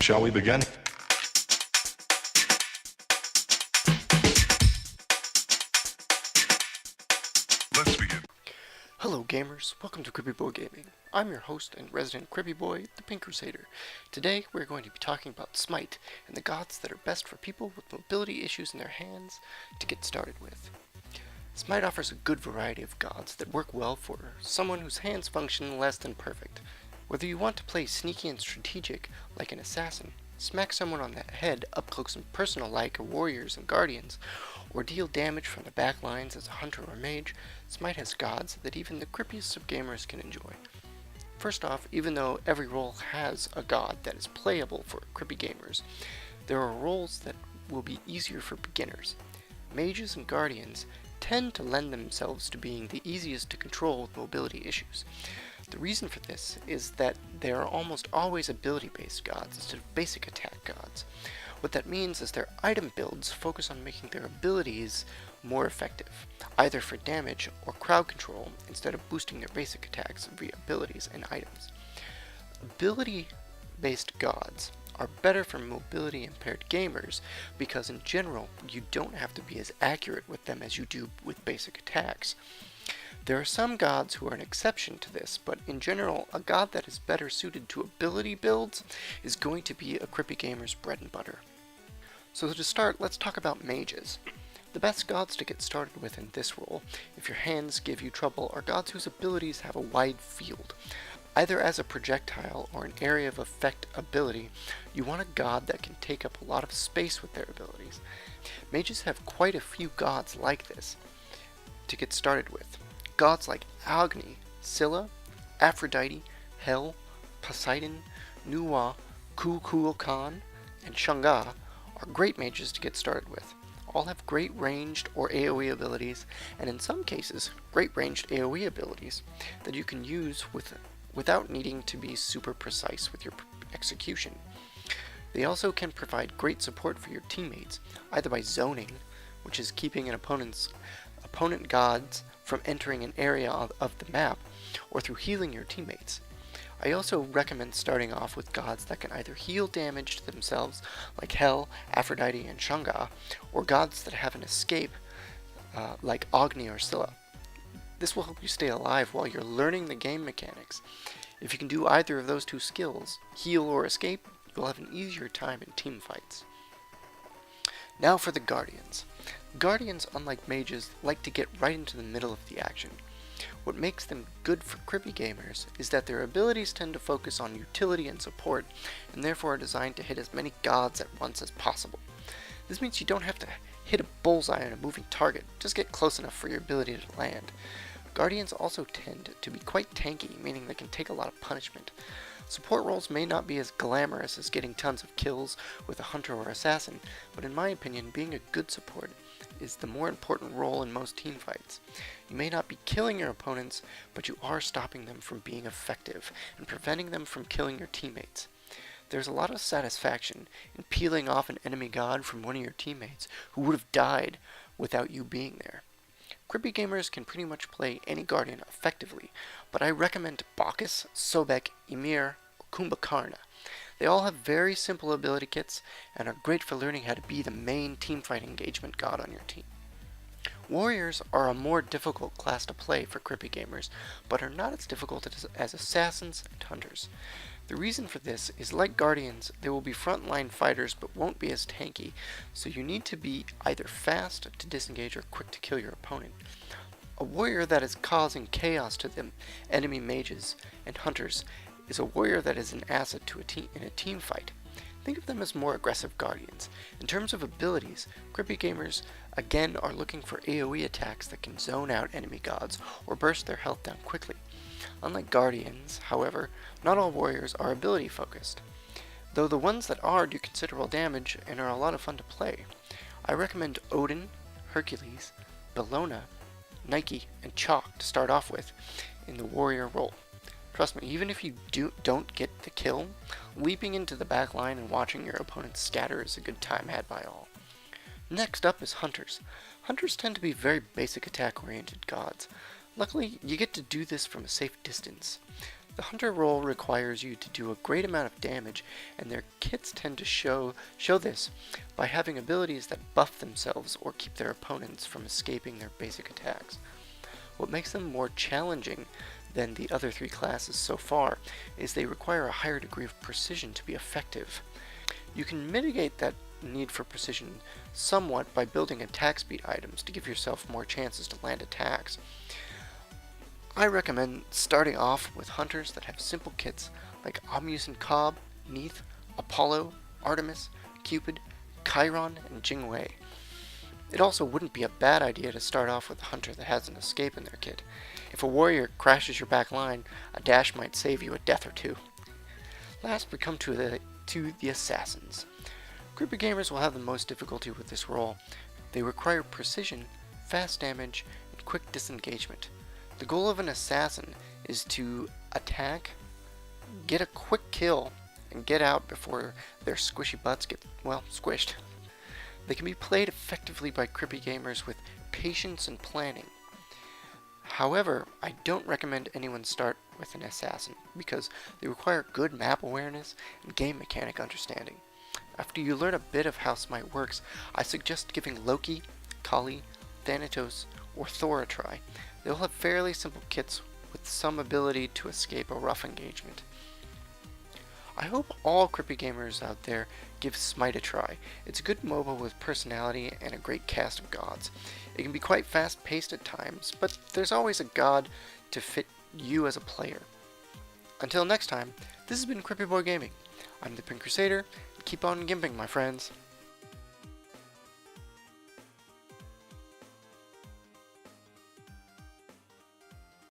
Shall we begin? Let's begin. Hello gamers, welcome to Cripy Boy Gaming. I'm your host and resident Cripy Boy, the Pink Crusader. Today we're going to be talking about Smite and the gods that are best for people with mobility issues in their hands to get started with. Smite offers a good variety of gods that work well for someone whose hands function less than perfect. Whether you want to play sneaky and strategic like an assassin, smack someone on the head up close and personal like warriors and guardians, or deal damage from the back lines as a hunter or mage, Smite has gods that even the crippiest of gamers can enjoy. First off, even though every role has a god that is playable for crippy gamers, there are roles that will be easier for beginners. Mages and guardians tend to lend themselves to being the easiest to control with mobility issues. The reason for this is that they are almost always ability-based gods instead of basic attack gods. What that means is their item builds focus on making their abilities more effective, either for damage or crowd control instead of boosting their basic attacks via abilities and items. Ability-based gods are better for mobility-impaired gamers because in general you don't have to be as accurate with them as you do with basic attacks. There are some gods who are an exception to this, but in general, a god that is better suited to ability builds is going to be a crippy gamer's bread and butter. So to start, let's talk about mages. The best gods to get started with in this role, if your hands give you trouble, are gods whose abilities have a wide field. Either as a projectile or an area of effect ability, you want a god that can take up a lot of space with their abilities. Mages have quite a few gods like this to get started with. Gods like Agni, Scylla, Aphrodite, Hel, Poseidon, Nuwa, Kukulkan, and Shunga are great mages to get started with. All have great ranged or AoE abilities, and in some cases, great ranged AoE abilities that you can use without needing to be super precise with your execution. They also can provide great support for your teammates, either by zoning, which is keeping an opponent gods from entering an area of the map, or through healing your teammates. I also recommend starting off with gods that can either heal damage to themselves, like Hel, Aphrodite, and Shunga, or gods that have an escape, like Agni or Scylla. This will help you stay alive while you're learning the game mechanics. If you can do either of those two skills, heal or escape, you'll have an easier time in team fights. Now for the Guardians. Guardians, unlike mages, like to get right into the middle of the action. What makes them good for crippy gamers is that their abilities tend to focus on utility and support, and therefore are designed to hit as many gods at once as possible. This means you don't have to hit a bullseye on a moving target, just get close enough for your ability to land. Guardians also tend to be quite tanky, meaning they can take a lot of punishment. Support roles may not be as glamorous as getting tons of kills with a hunter or assassin, but in my opinion, being a good support is the more important role in most team fights. You may not be killing your opponents, but you are stopping them from being effective and preventing them from killing your teammates. There's a lot of satisfaction in peeling off an enemy god from one of your teammates who would have died without you being there. Crippy gamers can pretty much play any Guardian effectively, but I recommend Bacchus, Sobek, Ymir, or Kumbhakarna. They all have very simple ability kits and are great for learning how to be the main teamfight engagement god on your team. Warriors are a more difficult class to play for crippy gamers, but are not as difficult as assassins and hunters. The reason for this is, like Guardians, they will be frontline fighters but won't be as tanky, so you need to be either fast to disengage or quick to kill your opponent. A warrior that is causing chaos to the enemy mages and hunters is a warrior that is an asset to in a team fight. Think of them as more aggressive guardians. In terms of abilities, crippy gamers again are looking for AoE attacks that can zone out enemy gods or burst their health down quickly. Unlike guardians, however, not all warriors are ability focused, though the ones that are do considerable damage and are a lot of fun to play. I recommend Odin, Hercules, Bellona, Nike, and Chalk to start off with in the warrior role. Trust me, even if you don't get the kill, leaping into the back line and watching your opponents scatter is a good time had by all. Next up is Hunters. Hunters tend to be very basic attack oriented gods. Luckily, you get to do this from a safe distance. The hunter role requires you to do a great amount of damage, and their kits tend to show this by having abilities that buff themselves or keep their opponents from escaping their basic attacks. What makes them more challenging than the other three classes so far is they require a higher degree of precision to be effective. You can mitigate that need for precision somewhat by building attack speed items to give yourself more chances to land attacks. I recommend starting off with hunters that have simple kits like Amusin Cobb, Neith, Apollo, Artemis, Cupid, Chiron, and Jingwei. It also wouldn't be a bad idea to start off with a hunter that has an escape in their kit. If a warrior crashes your back line, a dash might save you a death or two. Last, we come to the assassins. Cripy gamers will have the most difficulty with this role. They require precision, fast damage, and quick disengagement. The goal of an assassin is to attack, get a quick kill, and get out before their squishy butts get, well, squished. They can be played effectively by cripy gamers with patience and planning. However, I don't recommend anyone start with an assassin because they require good map awareness and game mechanic understanding. After you learn a bit of how Smite works, I suggest giving Loki, Kali, Thanatos, or Thor a try. They'll have fairly simple kits with some ability to escape a rough engagement. I hope all cripy gamers out there give Smite a try. It's a good MOBA with personality and a great cast of gods. It can be quite fast paced at times, but there's always a god to fit you as a player. Until next time, this has been Cripy Boy Gaming. I'm the Pink Crusader, and keep on gimping, my friends.